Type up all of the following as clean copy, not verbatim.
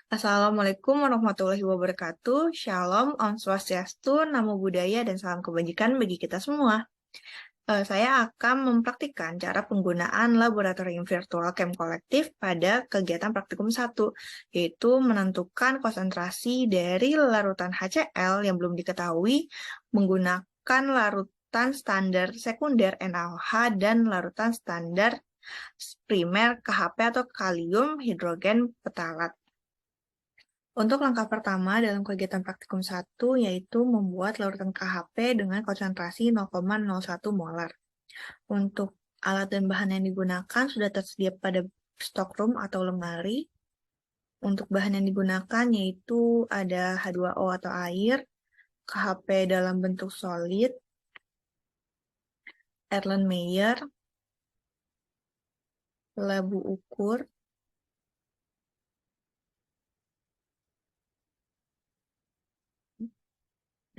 Assalamualaikum warahmatullahi wabarakatuh. Shalom, Om Swastiastu, Namo Buddhaya, dan salam kebajikan bagi kita semua. Saya akan mempraktikkan cara penggunaan laboratorium virtual camp kolektif pada kegiatan praktikum 1, yaitu menentukan konsentrasi dari larutan HCl yang belum diketahui menggunakan larutan standar sekunder NaOH dan larutan standar primer KHP atau kalium hidrogen petalat. Untuk langkah pertama dalam kegiatan praktikum 1 yaitu membuat larutan KHP dengan konsentrasi 0,01 molar. Untuk alat dan bahan yang digunakan sudah tersedia pada stockroom atau lemari. Untuk bahan yang digunakan yaitu ada H2O atau air, KHP dalam bentuk solid, Erlenmeyer, labu ukur,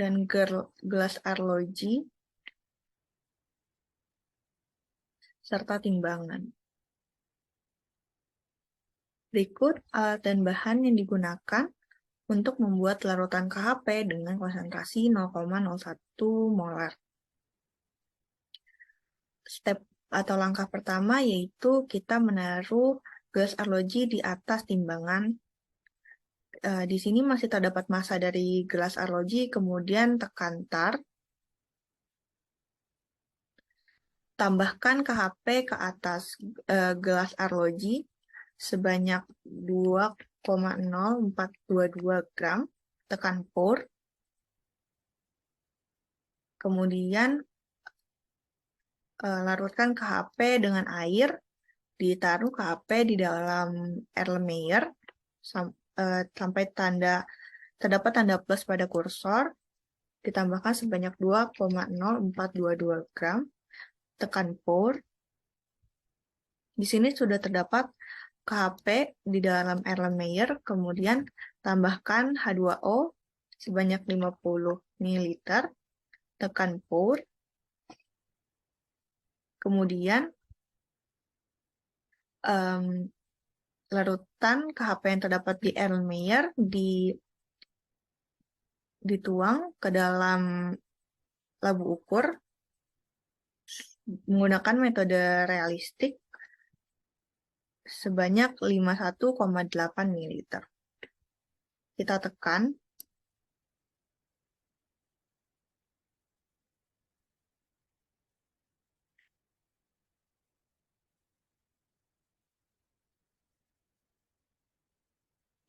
dan gelas arloji, serta timbangan. Berikut alat dan bahan yang digunakan untuk membuat larutan KHP dengan konsentrasi 0,01 molar. Step atau langkah pertama yaitu kita menaruh gelas arloji di atas timbangan. Di sini masih terdapat massa dari gelas arloji, kemudian tekan tar. Tambahkan KHP ke atas gelas arloji sebanyak 2,0422 gram. Tekan pour. Kemudian larutkan KHP dengan air, ditaruh KHP di dalam Erlenmeyer sampai terdapat tanda plus pada kursor, ditambahkan sebanyak 2,0422 gram, tekan pour. Di sini sudah terdapat KHP di dalam Erlenmeyer, kemudian tambahkan H2O sebanyak 50 ml, tekan pour. Kemudian larutan KHP yang terdapat di Erlenmeyer dituang ke dalam labu ukur menggunakan metode realistik sebanyak 51,8 ml. Kita tekan.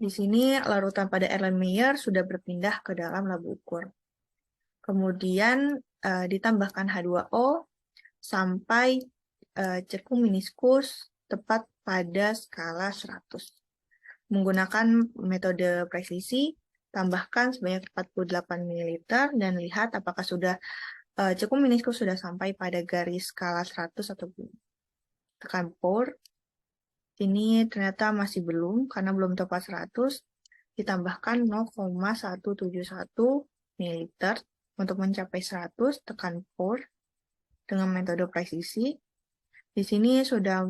Di sini larutan pada Erlenmeyer sudah berpindah ke dalam labu ukur. Kemudian ditambahkan H2O sampai cekung meniskus tepat pada skala 100. Menggunakan metode presisi, tambahkan sebanyak 48 ml dan lihat apakah sudah cekung meniskus sudah sampai pada garis skala 100 atau belum. Tekan pour. Ini ternyata masih belum, karena belum tepat 100. Ditambahkan 0,171 ml untuk mencapai 100, tekan pour dengan metode presisi. Di sini sudah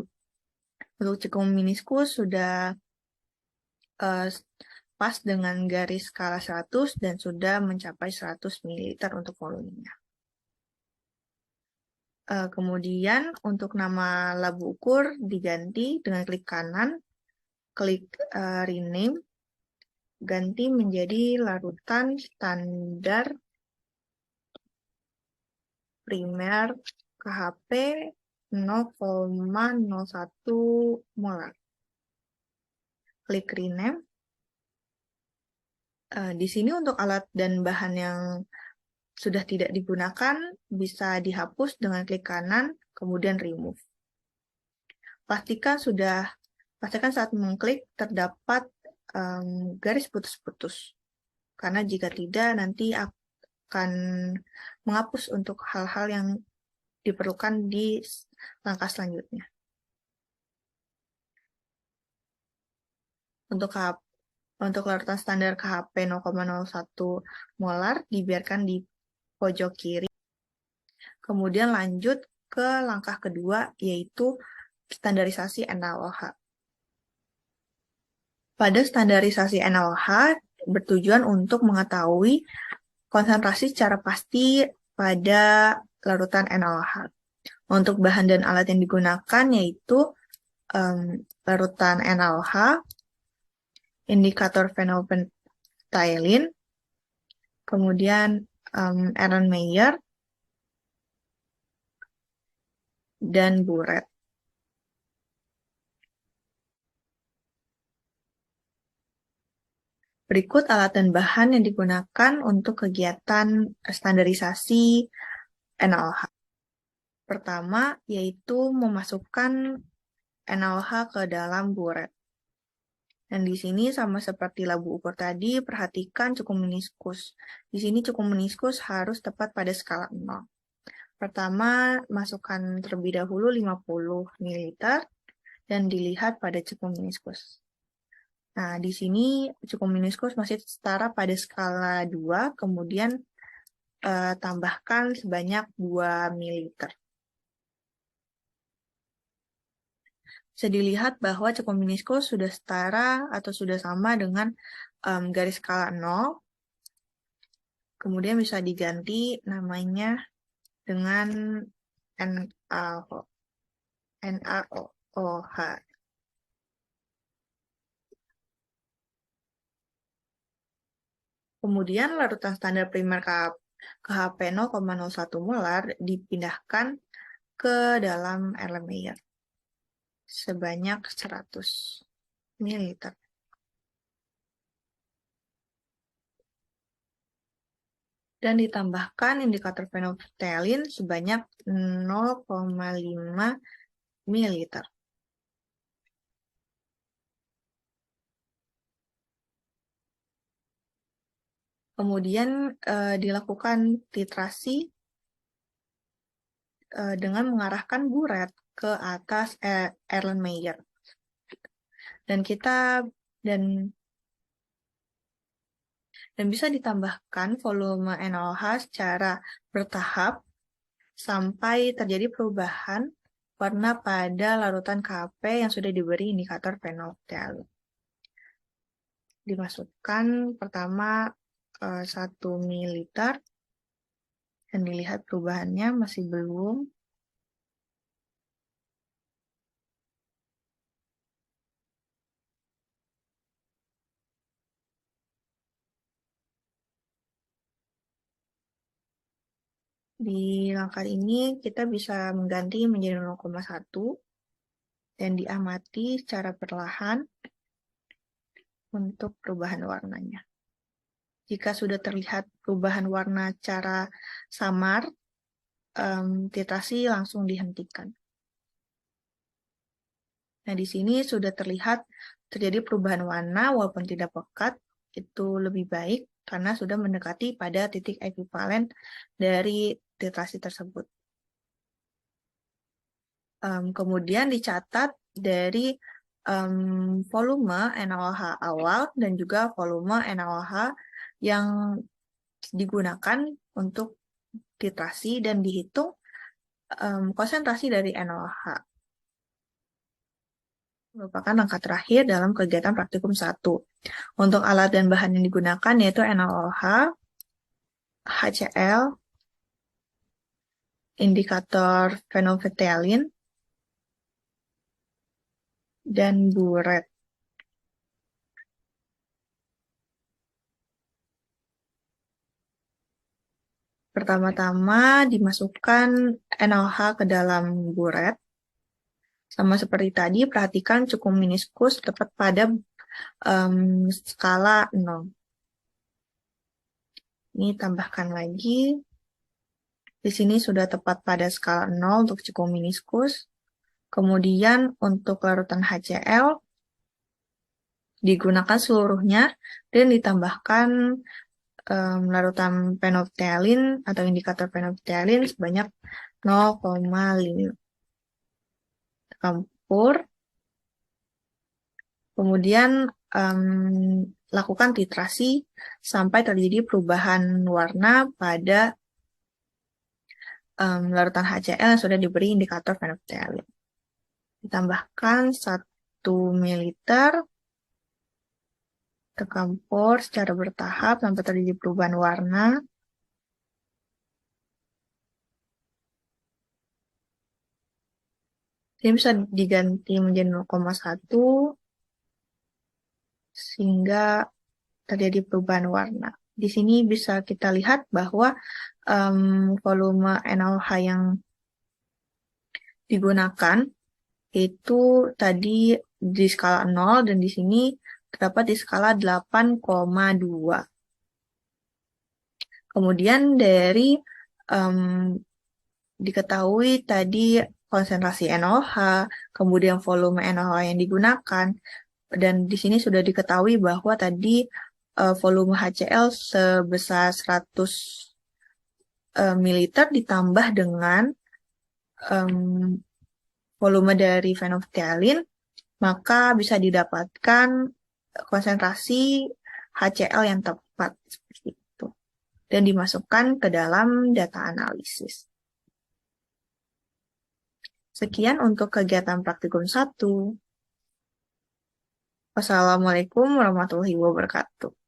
untuk cekung meniskus sudah pas dengan garis skala 100 dan sudah mencapai 100 ml untuk volumenya. Kemudian untuk nama labu ukur diganti dengan klik kanan, klik rename, ganti menjadi larutan standar primer KHP 0,01 molar. Klik rename. Di sini untuk alat dan bahan yang sudah tidak digunakan bisa dihapus dengan klik kanan, kemudian remove. Pastikan saat mengklik terdapat garis putus-putus, karena jika tidak nanti akan menghapus untuk hal-hal yang diperlukan di langkah selanjutnya. Untuk larutan standar KHP 0,01 molar dibiarkan di pojok kiri. Kemudian lanjut ke langkah kedua, yaitu standarisasi NaOH. Pada standarisasi NaOH bertujuan untuk mengetahui konsentrasi secara pasti pada larutan NaOH. Untuk bahan dan alat yang digunakan yaitu larutan NaOH, indikator phenolphthalein, kemudian Erlenmeyer, dan buret. Berikut alat dan bahan yang digunakan untuk kegiatan standarisasi NaOH. Pertama, yaitu memasukkan NaOH ke dalam buret. Dan di sini sama seperti labu ukur tadi, perhatikan cukup meniskus. Di sini cukup meniskus harus tepat pada skala 0. Pertama, masukkan terlebih dahulu 50 ml dan dilihat pada cukup meniskus. Nah, di sini cukup meniskus masih setara pada skala 2, kemudian tambahkan sebanyak 2 ml. Bisa dilihat bahwa cukup meniskus sudah setara atau sudah sama dengan garis skala 0. Kemudian bisa diganti namanya dengan NaOH. Kemudian larutan standar primer KHP 0,01 molar dipindahkan ke dalam Erlenmeyer sebanyak 100 ml. Dan ditambahkan indikator phenolphthalein sebanyak 0,5 ml. Kemudian dilakukan titrasi dengan mengarahkan buret ke atas Erlenmeyer. Dan bisa ditambahkan volume NaOH secara bertahap sampai terjadi perubahan warna pada larutan KHP yang sudah diberi indikator phenolphthalein. Dimasukkan pertama 1 ml dan dilihat perubahannya masih belum. Di langkah ini kita bisa mengganti menjadi 0,1 dan diamati secara perlahan untuk perubahan warnanya. Jika sudah terlihat perubahan warna secara samar, titrasi langsung dihentikan. Nah, di sini sudah terlihat terjadi perubahan warna walaupun tidak pekat, itu lebih baik karena sudah mendekati pada titik ekivalen dari titrasi tersebut. Kemudian dicatat dari volume NaOH awal dan juga volume NaOH yang digunakan untuk titrasi dan dihitung konsentrasi dari NaOH. Merupakan langkah terakhir dalam kegiatan praktikum 1. Untuk alat dan bahan yang digunakan yaitu NaOH, HCl, indikator phenolphthalein, dan buret. Pertama-tama dimasukkan NaOH ke dalam buret. Sama seperti tadi, perhatikan cukup meniskus tepat pada skala 0. Ini tambahkan lagi. Di sini sudah tepat pada skala 0 untuk cukup meniskus. Kemudian untuk larutan HCl digunakan seluruhnya dan ditambahkan larutan phenolphthalein atau indikator phenolphthalein sebanyak 0,5. Campur. Kemudian lakukan titrasi sampai terjadi perubahan warna pada larutan HCl yang sudah diberi indikator phenolphthalein. Ditambahkan 1 ml Tekan pour secara bertahap sampai terjadi perubahan warna. Ini bisa diganti menjadi 0,1 sehingga terjadi perubahan warna. Di sini bisa kita lihat bahwa volume NaOH yang digunakan itu tadi di skala 0 dan di sini terdapat di skala 8,2. Kemudian dari diketahui tadi konsentrasi NaOH, kemudian volume NaOH yang digunakan, dan di sini sudah diketahui bahwa tadi volume HCl sebesar 100 ml ditambah dengan volume dari phenolphthalein, maka bisa didapatkan konsentrasi HCl yang tepat seperti itu dan dimasukkan ke dalam data analisis. Sekian untuk kegiatan praktikum 1. Wassalamualaikum warahmatullahi wabarakatuh.